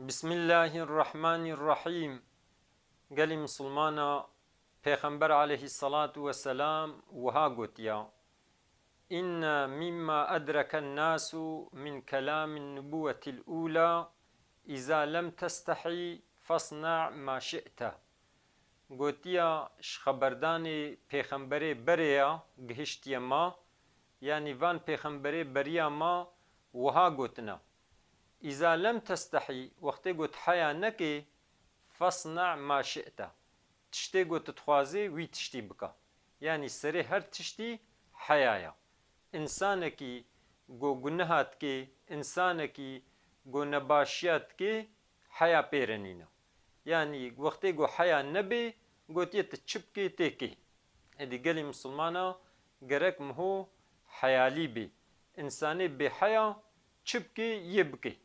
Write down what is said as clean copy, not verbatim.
بسم الله الرحمن الرحيم. قال مسلمانا پیغمبر عليه الصلاة والسلام وها قوتيا إن مما أدرك الناس من كلام النبوة الأولى إذا لم تستحي فاصنع ما شئت. قوتيا خبردان پیغمبر بريا گهشتيا ما يعني وان پیغمبر بريا ما وها قوتنا إذا لم تستحي وقتی قوت حيا نكي فاصنع ما شئت. تشتي قوت تخوازي وي تشتي بكا يعني سري هر تشتي حيايا. انسانكي قو گناهات كي انسانكي قو نباشيات كي حيا بيرنينا يعني وقتی قو حيا نبي قوت يتشبكي تيكي. هدي قالي مسلمانا قرك مهو حيالي بي انساني بحيا تشبكي يبكي